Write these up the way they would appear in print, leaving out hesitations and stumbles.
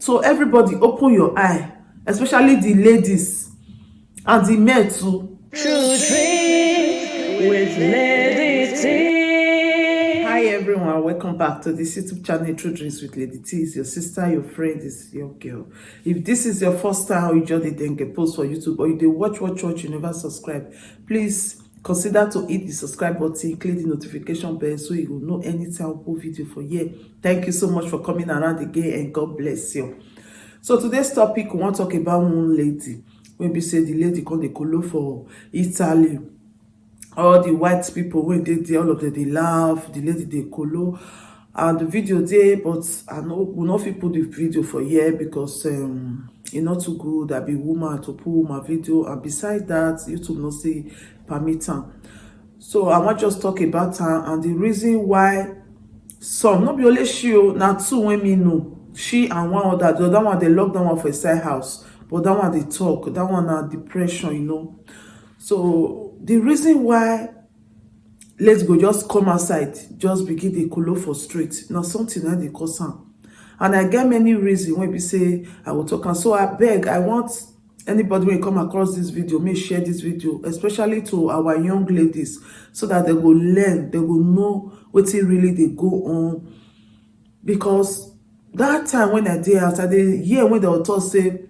So everybody open your eye, especially the ladies and the men too. True Dream with Lady T. Hi everyone, welcome back to this YouTube channel, True Dreams with Lady T. Is your sister, your friend, is your girl. If this is your first time or you just didn't get post for YouTube or you did watch, you never subscribe, please consider to hit the subscribe button, click the notification bell so you will know anytime I post video for here. Thank you so much for coming around again and God bless you. So today's topic, we want to talk about one lady. When we say the lady called the Colo for Italy. All the white people when they all of them they laugh, the lady they Colo. And the video there, but I know we not fit put the video for here because it's not too good. I be woman to pull my video, and besides that, YouTube not say permit her. So I want just talk about her and the reason why some not be only she now two women know. She and one other, the other one they lock that one for a side house, but that one they talk, that one are depression, you know. So the reason why let's go just come outside, just begin the Colo for street. Now something that they cause am. And I get many reasons when we say I will talk. And so I beg, I want anybody when come across this video, may share this video, especially to our young ladies, so that they will learn, they will know what it really they go on. Because that time when I did after the year when they were told say,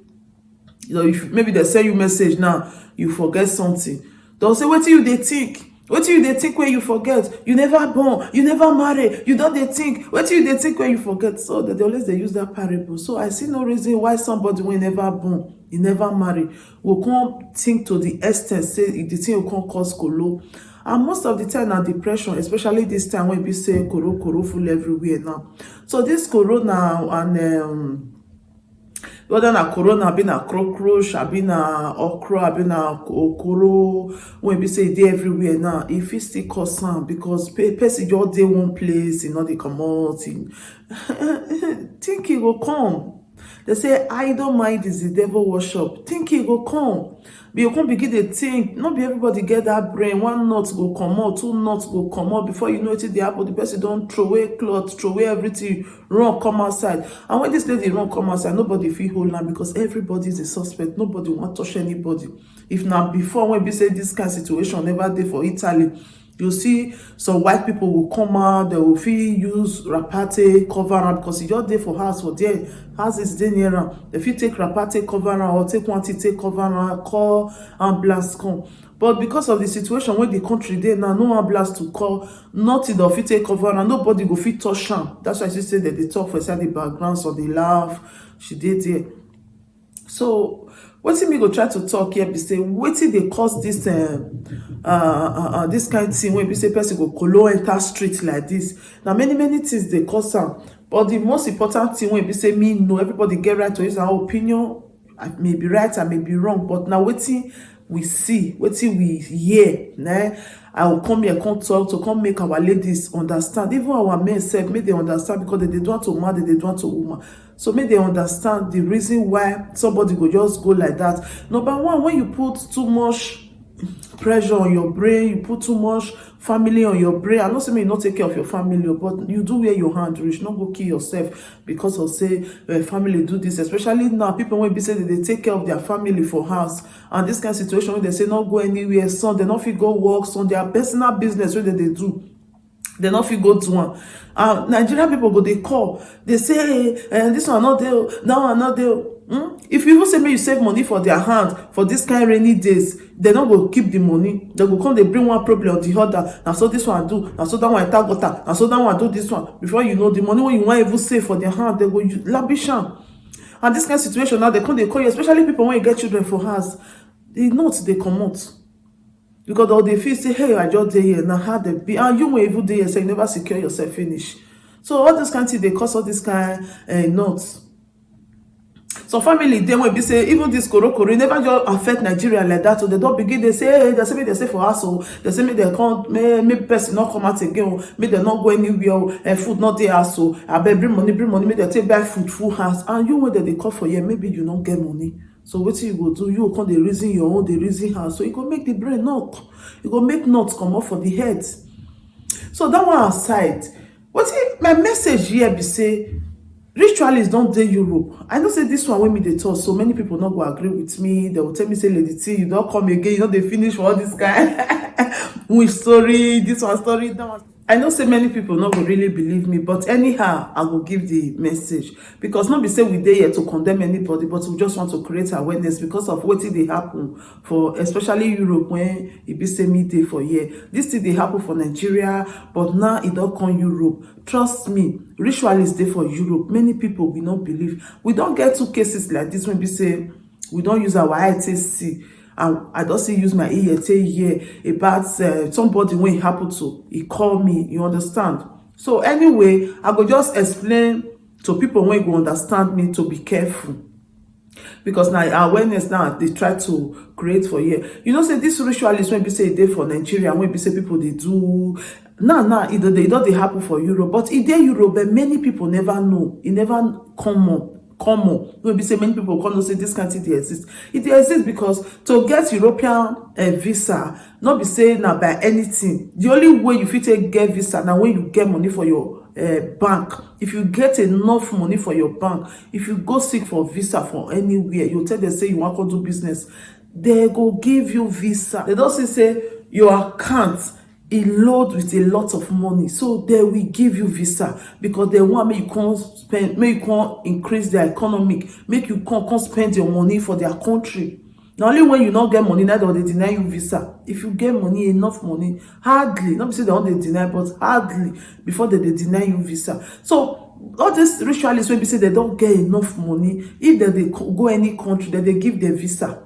you know, if maybe they send you message now, you forget something. They'll say, what do you they think? What do you they think when you forget? You never born, you never marry, you don't they think. What do you they think when you forget? So they always they use that parable. So I see no reason why somebody when never born, you never marry, will come think to the extent say the thing will come cause Colo. And most of the time now depression, especially this time when we say Coro full everywhere now. So this Corona and whether na corona, been a cockroach, been a okra, been a okoro, when we say they everywhere now, if it still cause some because person just dey one place, you know, they come out, think it will come. They say idle mind is the devil worship. Think it will come. But you can't begin to think. Not be everybody get that brain. One knot go come out, two knots go come out. Before you know it, the apple, the person don't throw away clothes, throw away everything, run, come outside. And when this lady run, come outside, nobody feel hold on because everybody is a suspect. Nobody want to touch anybody. If not before, when we say this kind of situation never did for Italy, you see some white people will come out, they will feel use rapate cover am because e just dey for house for there. House is dey near am. If you take rapate cover am or take one take cover am, call ambulance come. But because of the situation where the country dey now, no ambulance to call, nothing of fit take cover am, nobody go fit touch am. That's why she say that they talk for inside the background, so they laugh. She did there. So wetin me go try to talk here be say wetin dey cause this this kind thing when we say person go Colo enter street like this. Now many things dey cause am, but the most important thing when we say me know, everybody get right to use our opinion. I may be right, I may be wrong, but now wetin we see, wetin we hear, nah, I will come here, come talk to come make our ladies understand, even our men sef, make they understand because they don't want to man, they don't want to woman. So make they understand the reason why somebody go just go like that. Number one, when you put too much pressure on your brain, you put too much family on your brain. I know say you not take care of your family, but you do where your hand reach. Not go kill yourself because of say family do this. Especially now, people when be say they take care of their family for house, and this kind of situation when they say not go anywhere, son they not fit go work, son their personal business where they do. They not fit go to one. Nigerian people go they call. They say this one not there, that one not there. If you even say me you save money for their hand for this kind of rainy days, they not go keep the money. They go come, they bring one problem or the other. Now so this one do, now so that one tag water, now so that one do this one. Before you know the money when you want even save for their hand, they go lavish am. And this kind of situation now they call you, especially people when you get children for house. The notes they come out. Because all they feel say, hey, I just dey here, now how they be, and you will even dey here, say you never secure yourself finish. So all this kind of thing, they cause all this kind notes. So family, then when we say, even this Coro never just affect Nigeria like that, so they don't begin, they say, hey, they say for us, so they say, they can't, maybe person not come out again, maybe they not go anywhere, and food not there, so I better bring money, maybe they take buy food, full house, and you when they call for you, maybe you don't get money. So what you go do? You go come the reason your own, the reason her. So you go make the brain knock. You go make knots come off for the head. So that one aside, what my message here be say, Ritualists don't dey Europe. I know say this one when me dey talk, so many people not go agree with me. They will tell me say, Lady T, you don't come again, you know they finish for all this guy. Which story, this one story, that one. I know say many people not go really believe me, but anyhow, I will give the message. Because not be say we dey here to condemn anybody, but we just want to create awareness because of what they happen for, especially Europe when it be say me dey for here. This thing they happen for Nigeria, but now it don't come Europe. Trust me, ritualists dey for Europe. Many people will not believe. We don't get 2 cases like this when we say we don't use our eye to see. I don't see use my ear to hear about somebody when it happened to. He called me, you understand? So anyway, I go just explain to people when go understand me to be careful. Because now awareness now they try to create for here. You know, say this ritualist when we say they for Nigeria, when we say people they do now it don't happen for Europe, but it dey Europe, but many people never know. It never come when we say many people come to say this can't it exist. It exists because to get European visa, not be saying now by anything. The only way you fit take get visa now when you get money for your bank. If you get enough money for your bank, if you go seek for visa for anywhere, you tell them say you want to do business, they go give you visa. They don't say your account it load with a lot of money, so they will give you visa because they want make you come spend, make you come increase their economic, make you come spend your money for their country. Now only when you not get money, neither they deny you visa. If you get money, enough money, hardly, not say they don't deny, but hardly before they deny you visa. So all these ritualists when we say they don't get enough money, if they go any country, then they give their visa.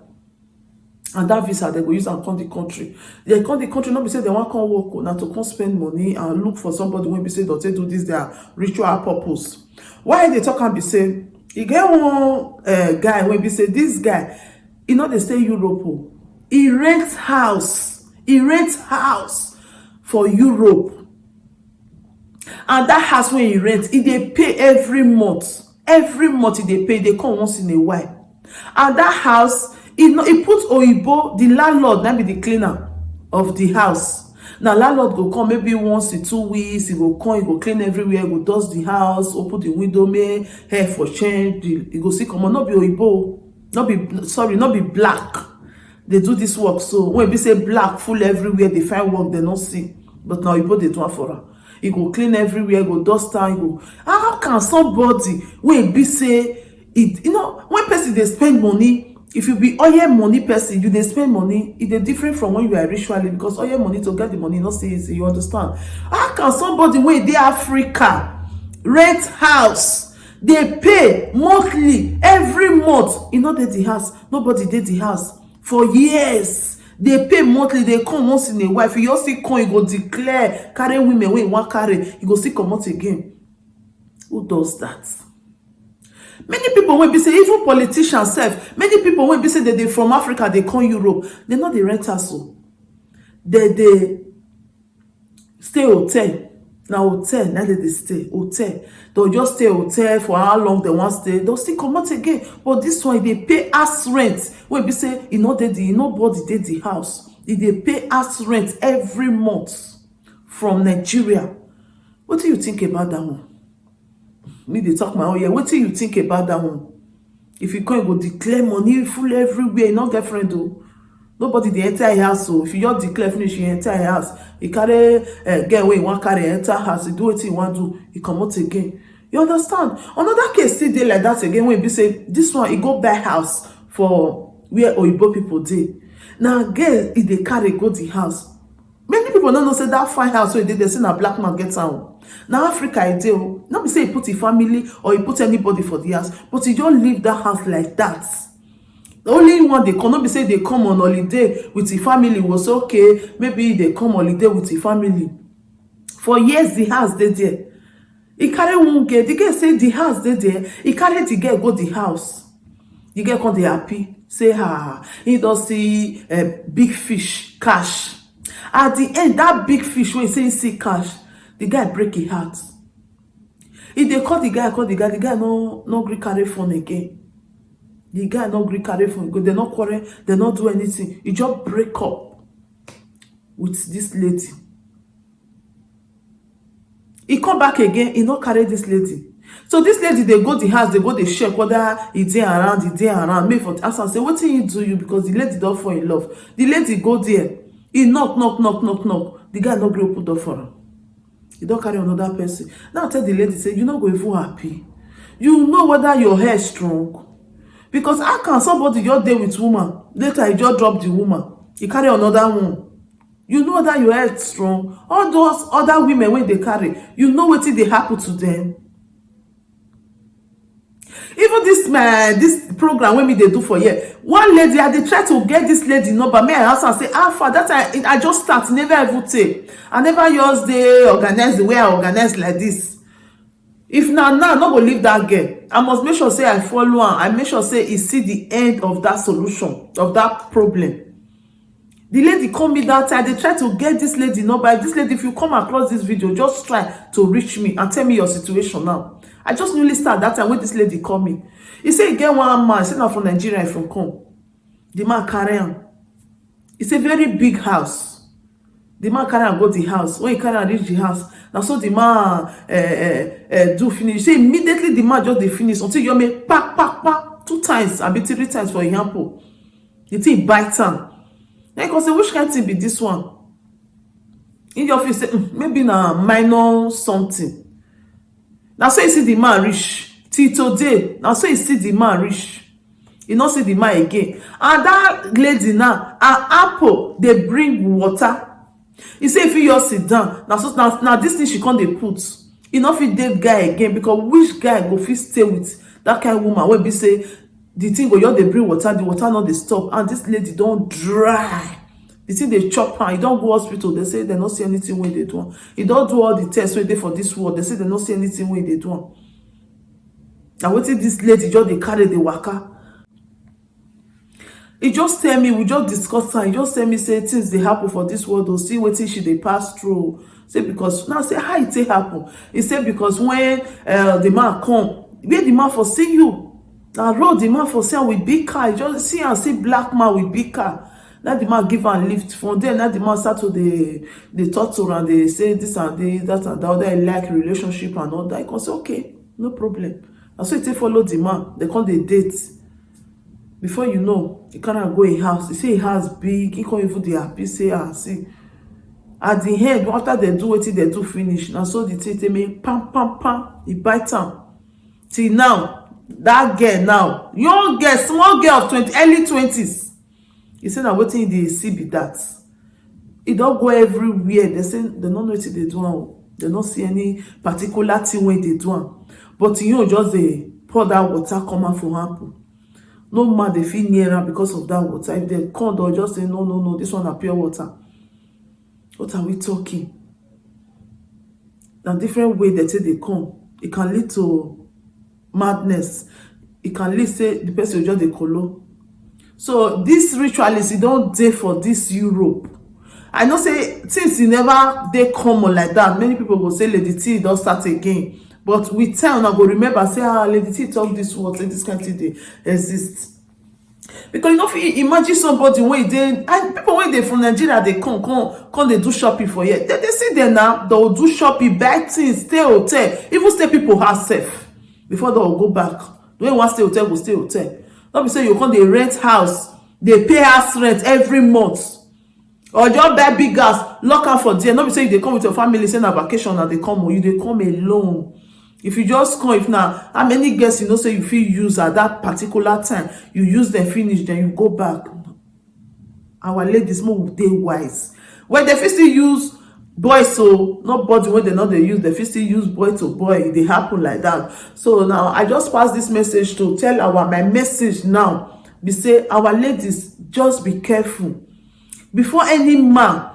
And that visa they go use and come the country. They come the country, not be say they want to come work, now to come spend money and look for somebody when be say don't they do this their ritual purpose. Why they talk and be say, you get one guy when be say this guy, you know they stay Europe, he rents house for Europe, and that house when he rents, he they pay every month he they pay, they come once in a while, and that house. He put Oyibo, the landlord, that be the cleaner of the house. Now landlord go come maybe once in 2 weeks, he go come, he go clean everywhere, he go dust the house, open the window, make hair for change, he go see come on, not be Oyibo, not be black. They do this work, so when we say black full everywhere, they find work, they not see. But now Oyibo they do it for her. He go clean everywhere, go dust down, he go. How can somebody when be say it, you know, when person they spend money? If you be oil money person, you dey spend money, it is different from when you are ritually, because oil money to get the money not so easy, you understand? How can somebody wey dey Africa rent house, they pay monthly every month, you know dey the house, nobody dey the house for years, they pay monthly, they come once in a while. If you just see come, you go declare carry women wey you want carry, you go see come out again. Who does that? Many people when be say, even politicians self, many people when be say that they from Africa, they come Europe, they not the renters, so they stay hotel. Now hotel, now they stay hotel. They'll just stay hotel for how long they want stay. They'll still come out again. But this one they pay as rent. When be say nobody did the house. They pay as rent every month from Nigeria. What do you think about that one? Me they talk my own here. What do you think about that one? If you can't go declare money full everywhere, you not get friend though. Nobody the entire house. So if you just declare finish your entire house, you carry get away, you want carry entire house, you do what you want to, you come out again. You understand? Another case still dey like that again when we say this one, he go buy house for where Oyibo people dey. Now again, if they carry go the house. Many people don't know say that fine house where they say na black man get out. Now Africa I do not be say he put a family or he put anybody for the house, but he just leave that house like that. The only one they cannot be say they come on holiday with the family was okay. Maybe they come holiday with the family. For years the house they there. He carry one girl. The girl say the house they there. He carry the girl go the house. The girl come they happy. Say he does see a big fish cash. At the end, that big fish when he say he see cash, the guy break his heart. If they call the guy no gree carry phone again. The guy no gree carry phone because they not quarrel, they not do anything. He just break up with this lady. He come back again, he not carry this lady. So this lady, they go the house, they go they check whether it's there around. Make for ask am say wetin he do you, because the lady don't fall in love. The lady go there, he knock. The guy no gree open door for am. He don't carry another person. Now tell the lady say you no go even happy. You know whether your hair strong, because how can somebody just dey with woman later he just drop the woman, he carry another one. You know that your hair strong. All those other women when they carry, you know wetin dey happen to them. Even this program when me they do for here, one lady I dey try to get this lady number. Me I ask am say for that time I just start, never even take. I never use dey organize the way I organize like this. If now no go leave that girl, I must make sure say I follow am. I make sure say he see the end of that solution of that problem. The lady call me that time. They try to get this lady number. This lady, if you come across this video, just try to reach me and tell me your situation now. I just newly start that time when this lady call me. He say he get one man, say na from Nigeria, from come. The man carry am. It's a very big house. The man carry am go the house. When he carry am reach the house, now so the man do finish. Say immediately the man just dey finish until you make pack 2 times, abi 3 times for example. The thing bite am. Then you say which kind thing be this one? In your face say maybe na minor something. Now so you see the man reach till today. Now so you see the man reach. You not see the man again. And that lady now, her apple, they bring water. You say if you just sit down, now this thing she can't they put. You not fit date guy again, because which guy go fit stay with that kind of woman when be say the thing go just they bring water, the water not they stop, and this lady don't dry. The thing they chop her, you don't go hospital, they say they don't see anything when they do. You don't do all the tests when they for this world, they say they don't see anything when they do. Now what if this lady just they carry the waka? He just tell me, we just discuss her. He just tell me say things they happen for this world, or see what she they pass through. Say because now say how it happen. He said because when the man come, where the man for see you. Now road the man for see her with big car. You just see and see black man with big car. Now the man give her lift. From there, now the man start to the talk to her and they say this and that and the other, like relationship and all that. I can say okay, no problem. And so they follow the man. They call the date. Before you know, he cannot go in house. He say he has big. He can't even the happy. Say see. At the end, after they do what they do finish. Now so the thing they make pam. He bite them. Till now, that girl now, young girl, small girl of 20, early 20s. He said that waiting they see be that. It don't go everywhere. They say they don't know what they do. They don't see any particular thing when they do. But you just they pour that water come out for happen. No man they feel near her because of that water. If they come, they'll just say no, this one is pure water. What are we talking? Now different way they say they come. It can lead to madness. It can lead say the person will just the color. So this ritualist, don't date for this Europe. I know say since it never they common like that. Many people will say Lady T don't start again. But we tell now go remember say Lady T talk this word, say this kind of thing they exist. Because you know if you imagine somebody when they and people when they from Nigeria they come they do shopping for here. They see them now, they will do shopping, buy things, stay hotel, even stay people house safe before they will go back. The way one stay hotel will stay hotel. Not be say you come they rent house, they pay house rent every month. Or just buy big gas, lock out for there. Not be say they come with your family, say na vacation and they come, or you they come alone. If you just come, if now how many guests you know say you feel use at that particular time, you use them finish, then you go back. Our ladies more they wise. When they still use boys, so nobody when they not they use, they still use boy to boy. They happen like that. So now I just pass this message to tell my message now. Be say our ladies just be careful before any man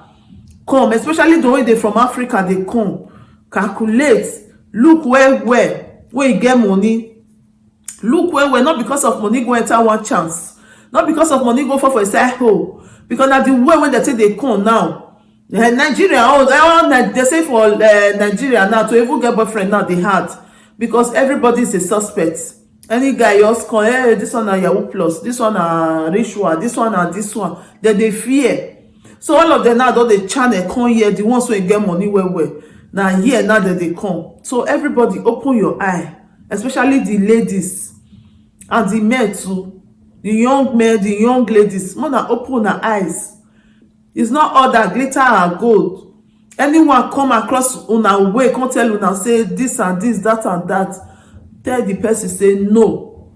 come, especially the way they from Africa they come. Calculate. Look where you get money. Look where not because of money go enter one chance. Not because of money go for a side hole. Because now the way when they say they come now. Nigeria, they say for Nigeria now to even get boyfriend now they hard. Because everybody is a suspect. Any guy just come, hey, this one are Yahoo Plus, this one are ritual, this one are this one. Then they fear. So all of them now don't they channel come here, the ones who get money well. Now here now that they come. So everybody open your eye. especially the ladies and the men too, the young men, the young ladies. Mona open una eyes. It's not all that glitter and gold. Anyone come across una way, come tell una say this and this, that and that, tell the person say no.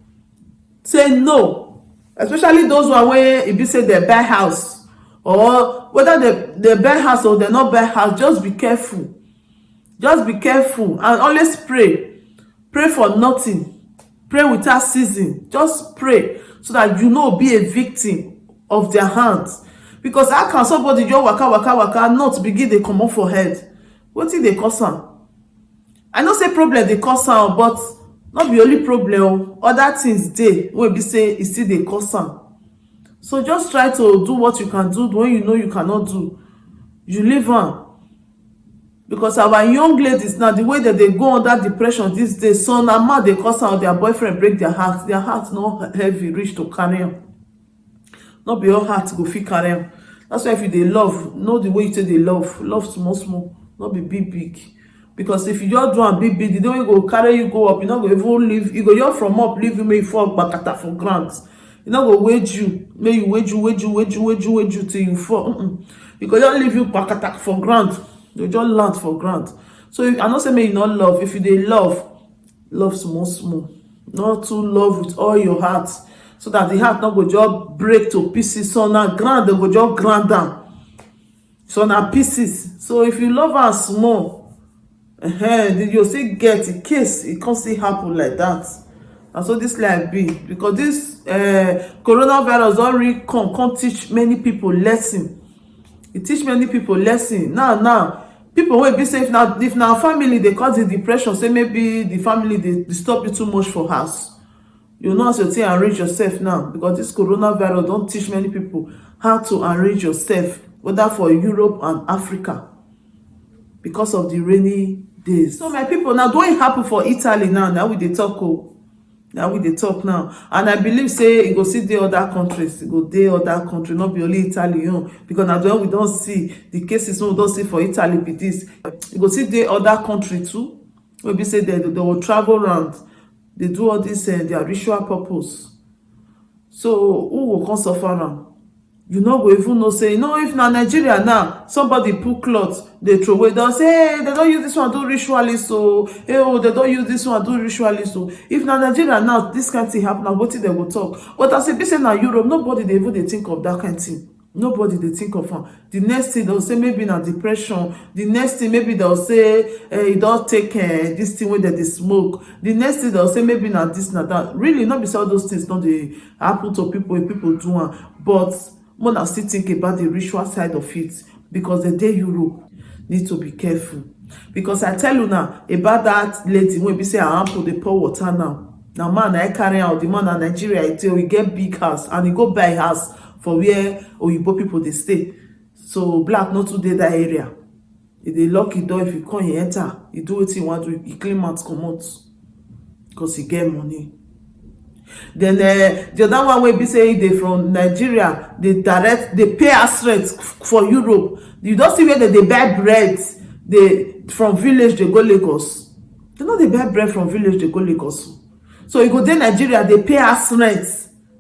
Say no. Especially those one where if you say they buy house, or whether they buy house or they not buy house, just be careful. Just be careful and always pray. Pray for nothing. Pray without ceasing. Just pray so that you no be a victim of their hands. Because how can somebody just waka not begin dey comot for head? Wetin dey cause am? I know say problem dey cause am, but not be only problem. Other things dey wey be say e still dey cause am. So just try to do what you can do. When you know you cannot do, you leave am. Because our young ladies now, the way that they go under depression these days, so na mad dey cause am, their boyfriend break their heart. Their heart no heavy reach to carry am. Not be all heart go fit carry am. That's why if you dey love, know the way you take dey love small, not be big. Because if you just do am big, the day wey go carry you go up, you no go even leave. You go just from up leave you, make you fall gbakata for ground. You no go wage you, make you wage you till you fall. You go just leave you gbakata for ground. You just land for ground. So I no say make you not love. If you dey love small, not too love with all your heart, so that the heart not go just break to pieces. So now ground they go just ground down. So now pieces. So if you love am small, you still get in case it can't still happen like that. And so this life be, because this coronavirus already come teach many people lesson. It teach many people lesson. Now people will be safe now. If now family they cause the depression, say maybe the family they disturb you too much for house. You know how to arrange yourself now, because this coronavirus don't teach many people how to arrange yourself, whether for Europe and Africa, because of the rainy days. So my people, now don't happen for Italy now we dey talk. Now we dey talk now, and I believe say e go see the other countries, e go dey other country, not be only Italy, because now when we don't see the cases wey we don't see for Italy be this, e go see the other country too. Maybe say they will travel around, they do all this their ritual purpose. So who will come suffer am? You no go even know say, if na Nigeria now somebody put cloth they throw away, they'll say, hey, they don't use this one do ritually, so hey, they don't use this one do ritually. So if na Nigeria now this kind of thing happen, now what they will talk. But as be say na Europe, nobody they even they think of that kind of thing. Nobody they think of am. The next thing they'll say maybe na depression. The next thing maybe they'll say you don't take this thing when they smoke. The next thing they'll say maybe na this, na that. Really, not beside those things don't they happen to people if people do am. But more than still think about the ritual side of it, because the day Europe need to be careful. Because I tell you now about that lady when we say I ample the pour water now. Now man I carry out the man in Nigeria until we get big house and he go buy house for where Oyibo people they stay. So black not today that area. If they lock the door, if you come you enter, you do what you want to, you clean out come out, because you get money. Then the other one will be saying they from Nigeria, they pay us rent for Europe. You don't see where they buy bread. They from village they go Lagos. They know they buy bread from village they go Lagos. So you go there Nigeria, they pay us rent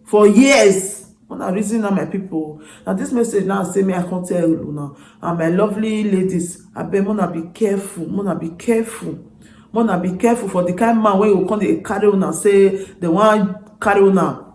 for years. One reason now my people. Now this message now say me I can't tell you now. And my lovely ladies, I beg Mona be careful. Mona be careful. Mona be careful for the kind man where you come they carry on and say the one carry on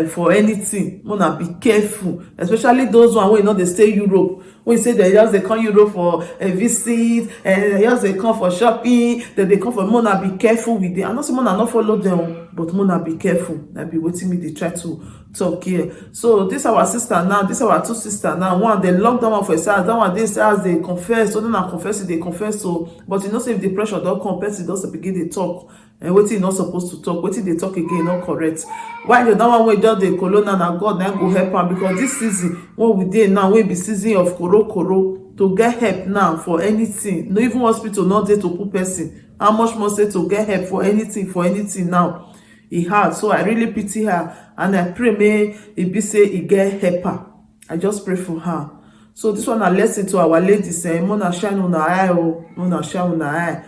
for anything. Mona be careful, especially those one wey they stay Europe. When you say they just they come Europe for a visit, and they just they come for shopping, then they come for Mona be careful with them. I know say Mona not follow them, but Mona be careful. That be waiting me they try to talk here. So this our sister now, this our two sister now. One they lock down one for a house, that one this house they confess. So then I confess it, they confess. So but you know say if the pressure don't confess, it doesn't begin they talk. And wetin not supposed to talk, wetin they talk again not correct. Why the other one wey just the corona na God na go help am, because this season what we dey now wey be season of koro to get help now for anything. No even hospital not there to put person. How much more say to get help for anything now? E hard. So I really pity her and I pray may it be say e get help her. I just pray for her. So this one a lesson to our ladies. Mona shine on her eye, Mona shine on her eye.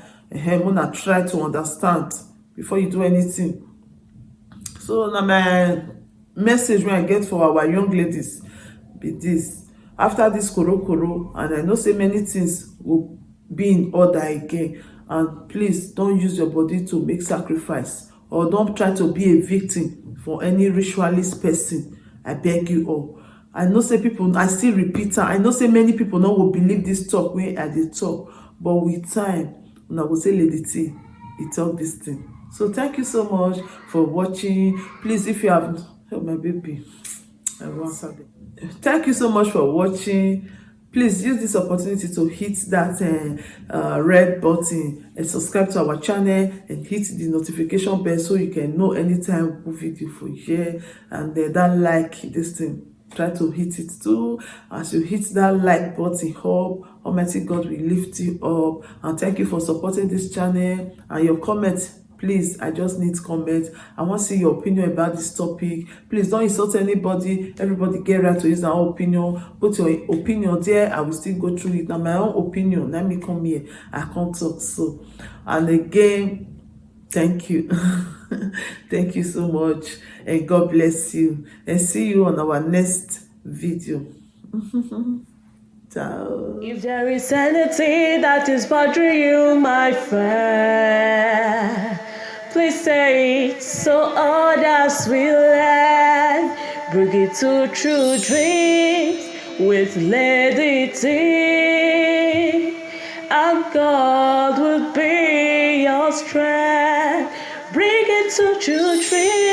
Mona try to understand. before you do anything. So na my message wey I get for our young ladies be this: after this koro, and I know say many things go be in order again, and please don use your body to make sacrifice, or don try to be a victim for any ritualist person. I beg you all. I know say people, I still repeat am, I know say many people no go believe this talk wey I dey talk, but with time una go say Lady T e talk this thing. So thank you so much for watching. Please, if you have, oh my baby, I want something. Thank you so much for watching. Please use this opportunity to hit that red button and subscribe to our channel and hit the notification bell so you can know anytime we video for here. And that like this thing, try to hit it too. As you hit that like button up, Almighty God will lift you up. And thank you for supporting this channel. And your comments, please, I just need comment. I want to see your opinion about this topic. Please don't insult anybody. Everybody get right to use their own opinion. Put your opinion there. I will still go through it. Now my own opinion, let me come here, I can't talk. So, and again, thank you. Thank you so much, and God bless you, and see you on our next video. Ciao. If there is anything that is bothering you, my friend, please say it so others will learn. Bring it to True Dreams with Lady T, and God will be your strength. Bring it to True Dreams.